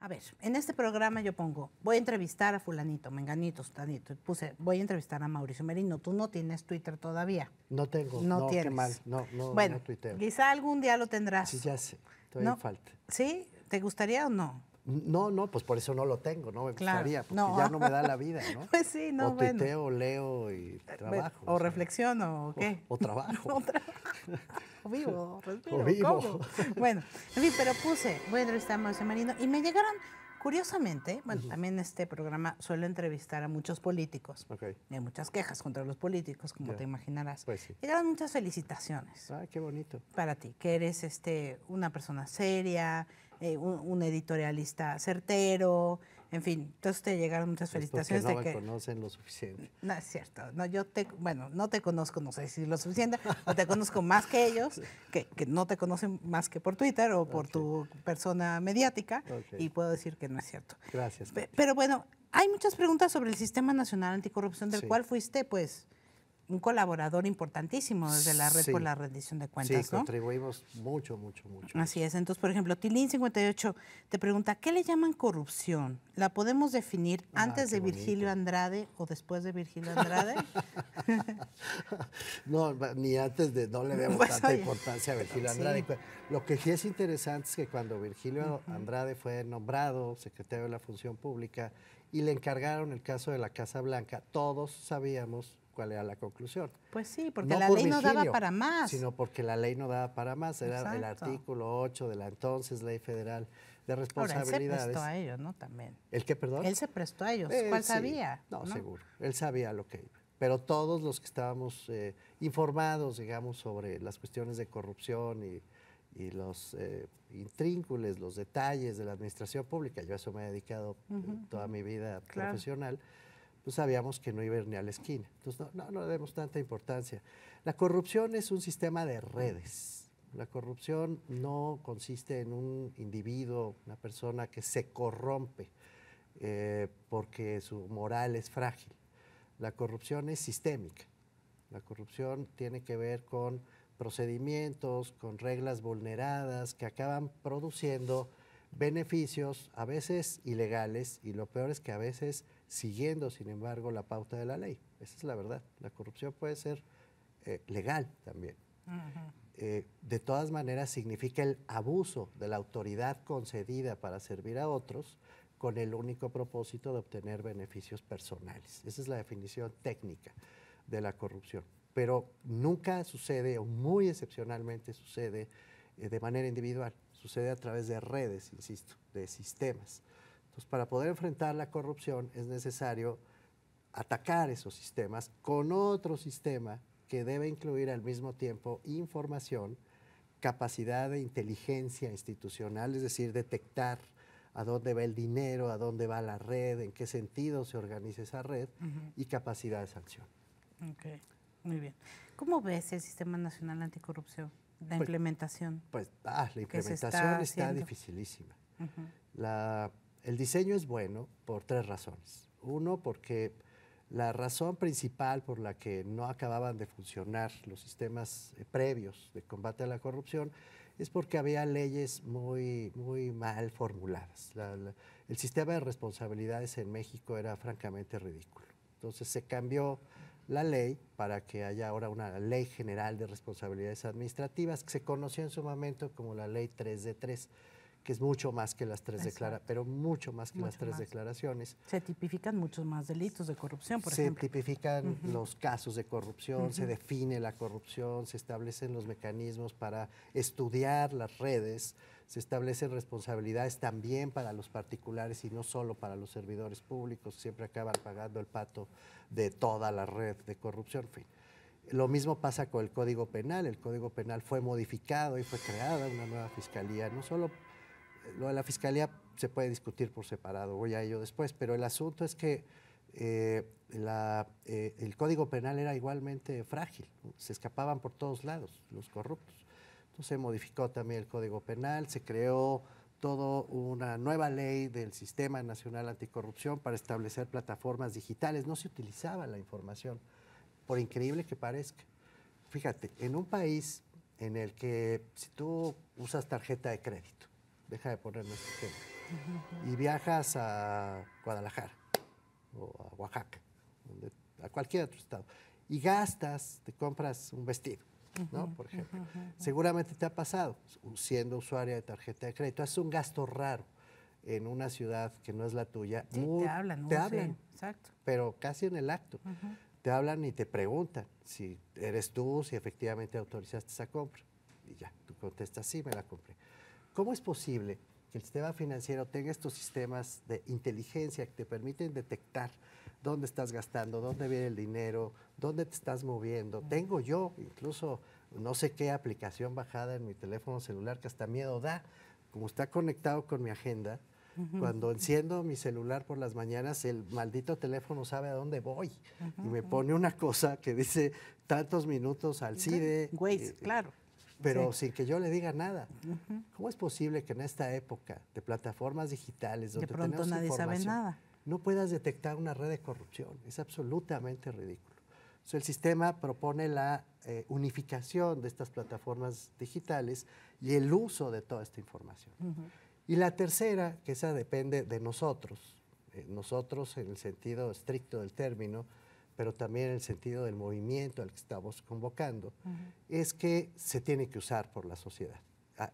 A ver, en este programa yo pongo, voy a entrevistar a fulanito, menganito, sutanito. Puse, voy a entrevistar a Mauricio Merino. Tú no tienes Twitter todavía. No tengo, No no, tienes. qué mal, no Bueno, tuiteo. quizá algún día lo tendrás. Sí, ya sé, estoy ¿No? en falta. ¿Sí? ¿Te gustaría o no? No, pues por eso no lo tengo, no me Claro, gustaría, porque no. ya no me da la vida, ¿no? Pues sí, no, o bueno. tuiteo, leo y trabajo. O reflexiono, ¿o qué? O trabajo. O trabajo. O vivo, respiro, O vivo. como. Bueno, en fin, pero puse, voy a entrevistar a Mauricio Merino y me llegaron, curiosamente, bueno, también en este programa suelo entrevistar a muchos políticos. Ok. Y hay muchas quejas contra los políticos, como Ya. te imaginarás. Pues sí. Llegaron muchas felicitaciones Ay, qué bonito. para ti, que eres una persona seria, un editorialista certero, en fin, entonces te llegaron muchas Es porque felicitaciones no de me que conocen lo suficiente. no es cierto, no, bueno, no te conozco, no sé si lo suficiente, o te conozco más que ellos, que no te conocen más que por Twitter o por tu persona mediática, Ok. y puedo decir que no es cierto. Gracias. Pero bueno, hay muchas preguntas sobre el Sistema Nacional Anticorrupción, del Sí. cual fuiste, pues, un colaborador importantísimo desde la Red Sí. por la Rendición de Cuentas, Sí, ¿no? contribuimos mucho. Así es. Entonces, por ejemplo, Tilín58 te pregunta, ¿qué le llaman corrupción? ¿La podemos definir antes qué de Virgilio bonito. Andrade o después de Virgilio Andrade? No, ni antes de, no le demos Pues, tanta oye, importancia a Virgilio sí. Andrade. Lo que sí es interesante es que cuando Virgilio Andrade fue nombrado secretario de la Función Pública y le encargaron el caso de la Casa Blanca, todos sabíamos cuál era la conclusión. Pues sí, porque No la por ley no daba Virgilio, para más. sino porque la ley no daba para más. Era el Exacto. artículo 8 de la entonces Ley Federal de Ahora, él se Responsabilidades. prestó a ello, ¿no? También. ¿El qué, perdón? Él se prestó a ellos. ¿Cuál Sí. sabía? No, seguro. Él sabía lo que iba. Pero todos los que estábamos informados, digamos, sobre las cuestiones de corrupción y los intrínculos, los detalles de la administración pública, yo a eso me he dedicado toda mi vida profesional, pues sabíamos que no iba a ir ni a la esquina. Entonces, no le demos tanta importancia. La corrupción es un sistema de redes. La corrupción no consiste en un individuo, una persona que se corrompe porque su moral es frágil. La corrupción es sistémica. La corrupción tiene que ver con procedimientos, con reglas vulneradas que acaban produciendo beneficios a veces ilegales y lo peor es que a veces siguiendo, sin embargo, la pauta de la ley. Esa es la verdad. La corrupción puede ser legal también. De todas maneras, significa el abuso de la autoridad concedida para servir a otros con el único propósito de obtener beneficios personales. Esa es la definición técnica de la corrupción. Pero nunca sucede, o muy excepcionalmente sucede, de manera individual. Sucede a través de redes, insisto, de sistemas. Entonces, para poder enfrentar la corrupción es necesario atacar esos sistemas con otro sistema que debe incluir al mismo tiempo información, capacidad de inteligencia institucional, es decir, detectar a dónde va el dinero, a dónde va la red, en qué sentido se organiza esa red y capacidad de sanción. Ok, muy bien. ¿Cómo ves el Sistema Nacional Anticorrupción, la implementación? Pues la implementación está dificilísima. El diseño es bueno por 3 razones. Uno, porque la razón principal por la que no acababan de funcionar los sistemas previos de combate a la corrupción es porque había leyes muy mal formuladas. El sistema de responsabilidades en México era francamente ridículo. Entonces se cambió la ley para que haya ahora una ley general de responsabilidades administrativas que se conoció en su momento como la ley 3 de 3, que es mucho más que las 3 declaraciones, pero mucho más que las 3 declaraciones. Se tipifican muchos más delitos de corrupción, por se ejemplo. Se tipifican los casos de corrupción, se define la corrupción, se establecen los mecanismos para estudiar las redes, se establecen responsabilidades también para los particulares y no solo para los servidores públicos, que siempre acaban pagando el pato de toda la red de corrupción, en fin. Lo mismo pasa con el Código Penal. El Código Penal fue modificado y fue creada una nueva fiscalía. No solo lo de la fiscalía se puede discutir por separado, voy a ello después, pero el asunto es que el Código Penal era igualmente frágil, ¿no? Se escapaban por todos lados los corruptos. Entonces se modificó también el Código Penal, se creó toda una nueva ley del Sistema Nacional Anticorrupción para establecer plataformas digitales. No se utilizaba la información, por increíble que parezca. Fíjate, en un país en el que si tú usas tarjeta de crédito, deja de ponerme este ejemplo, y viajas a Guadalajara o a Oaxaca, a cualquier otro estado, y gastas, te compras un vestido, ¿no? Por ejemplo. Seguramente te ha pasado, siendo usuaria de tarjeta de crédito, es un gasto raro en una ciudad que no es la tuya. Sí, te hablan, ¿no? Te hablan, Sí, exacto. pero casi en el acto. Te hablan y te preguntan si eres tú, si efectivamente autorizaste esa compra. Y ya, tú contestas, sí, me la compré. ¿Cómo es posible que el sistema financiero tenga estos sistemas de inteligencia que te permiten detectar dónde estás gastando, dónde viene el dinero, dónde te estás moviendo? Tengo yo incluso no sé qué aplicación bajada en mi teléfono celular que hasta miedo da. Como está conectado con mi agenda, cuando enciendo mi celular por las mañanas, el maldito teléfono sabe a dónde voy y me pone una cosa que dice tantos minutos al CIDE. Waze, claro. Pero sin que yo le diga nada. ¿Cómo es posible que en esta época de plataformas digitales donde De pronto tenemos nadie sabe información, nada. no puedas detectar una red de corrupción? Es absolutamente ridículo. O sea, el sistema propone la unificación de estas plataformas digitales y el uso de toda esta información. Y la tercera, que esa depende de nosotros en el sentido estricto del término, pero también en el sentido del movimiento al que estamos convocando, es que se tiene que usar por la sociedad.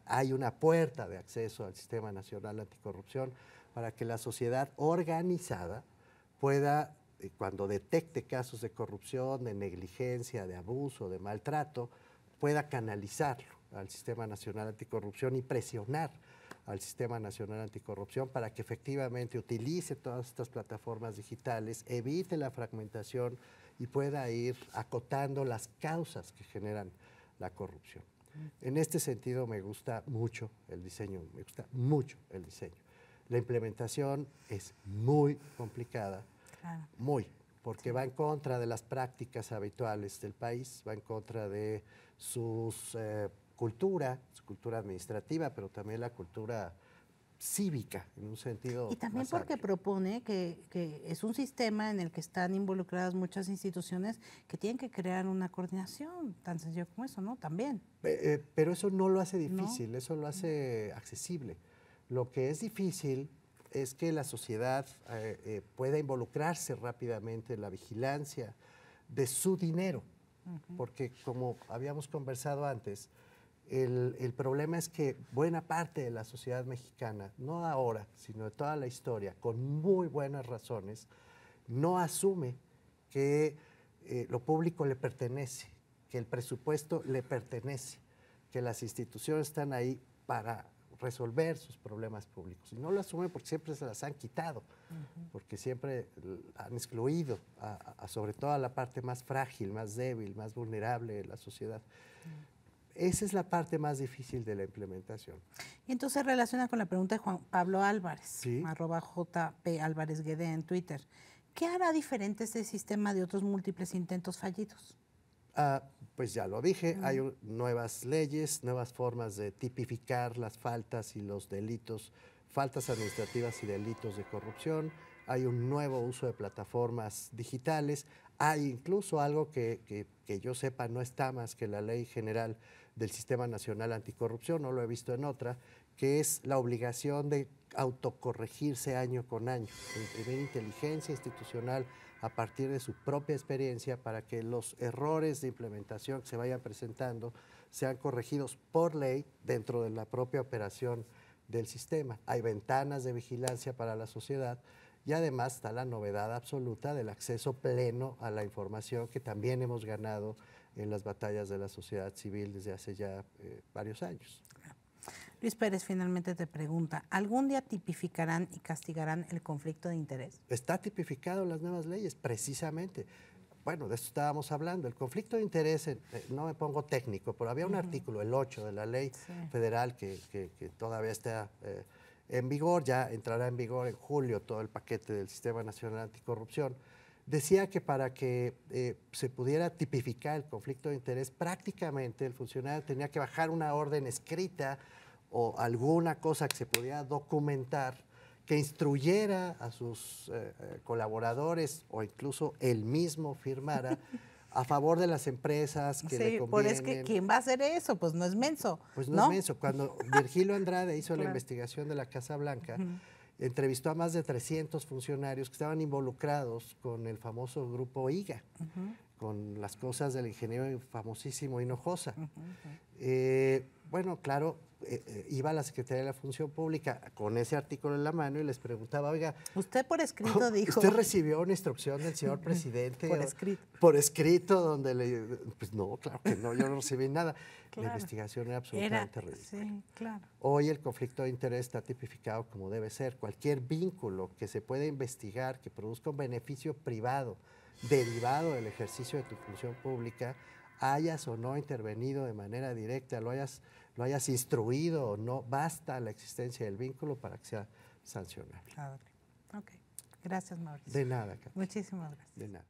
Hay una puerta de acceso al Sistema Nacional Anticorrupción para que la sociedad organizada pueda, cuando detecte casos de corrupción, de negligencia, de abuso, de maltrato, pueda canalizarlo al Sistema Nacional Anticorrupción y presionar al Sistema Nacional Anticorrupción para que efectivamente utilice todas estas plataformas digitales, evite la fragmentación y pueda ir acotando las causas que generan la corrupción. En este sentido me gusta mucho el diseño, La implementación es muy complicada, muy, porque va en contra de las prácticas habituales del país, va en contra de sus cultura, su cultura administrativa, pero también la cultura cívica, en un sentido Y también más porque amplio. propone que es un sistema en el que están involucradas muchas instituciones que tienen que crear una coordinación, tan sencillo como eso, ¿no? También. Pero eso no lo hace difícil, eso lo hace accesible. Lo que es difícil es que la sociedad pueda involucrarse rápidamente en la vigilancia de su dinero, porque como habíamos conversado antes, el problema es que buena parte de la sociedad mexicana, no ahora, sino de toda la historia, con muy buenas razones, no asume que lo público le pertenece, que el presupuesto le pertenece, que las instituciones están ahí para resolver sus problemas públicos. Y no lo asumen porque siempre se las han quitado, porque siempre han excluido sobre todo a la parte más frágil, más débil, más vulnerable de la sociedad. Esa es la parte más difícil de la implementación. Y entonces se relaciona con la pregunta de Juan Pablo Álvarez, Sí. @JP Álvarez Guede en Twitter. ¿Qué hará diferente este sistema de otros múltiples intentos fallidos? Pues ya lo dije, hay nuevas leyes, nuevas formas de tipificar las faltas y los delitos, faltas administrativas y delitos de corrupción, hay un nuevo uso de plataformas digitales, hay incluso algo que yo sepa no está más que la Ley General del Sistema Nacional Anticorrupción, no lo he visto en otra, que es la obligación de autocorregirse año con año, de imprimir inteligencia institucional a partir de su propia experiencia para que los errores de implementación que se vayan presentando sean corregidos por ley dentro de la propia operación del sistema. Hay ventanas de vigilancia para la sociedad y además está la novedad absoluta del acceso pleno a la información que también hemos ganado en las batallas de la sociedad civil desde hace ya varios años. Luis Pérez finalmente te pregunta, ¿algún día tipificarán y castigarán el conflicto de interés? Está tipificado en las nuevas leyes, precisamente. Bueno, de eso estábamos hablando. El conflicto de interés, no me pongo técnico, pero había un artículo, el 8 de la ley federal, que todavía está en vigor, ya entrará en vigor en julio todo el paquete del Sistema Nacional Anticorrupción. Decía que para que se pudiera tipificar el conflicto de interés, prácticamente el funcionario tenía que bajar una orden escrita o alguna cosa que se pudiera documentar que instruyera a sus colaboradores o incluso él mismo firmara a favor de las empresas que le Sí, convienen. por es que ¿quién va a hacer eso? Pues no es menso. Pues no es menso. Cuando Virgilio Andrade hizo la Claro. investigación de la Casa Blanca, entrevistó a más de 300 funcionarios que estaban involucrados con el famoso grupo IGA, con las cosas del ingeniero famosísimo Hinojosa. Bueno, claro, iba a la Secretaría de la Función Pública con ese artículo en la mano y les preguntaba, oiga, Usted por escrito dijo. ¿usted recibió una instrucción del señor presidente? Por escrito. Por escrito, donde le... Pues no, claro que no, yo no recibí nada. Claro. La investigación era absolutamente ridícula. Sí, claro. Hoy el conflicto de interés está tipificado como debe ser. Cualquier vínculo que se pueda investigar, que produzca un beneficio privado derivado del ejercicio de tu función pública, hayas o no intervenido de manera directa, lo hayas instruido o no, basta la existencia del vínculo para que sea sancionable. Ok. Gracias, Mauricio. De nada, Katy. Muchísimas gracias. De nada.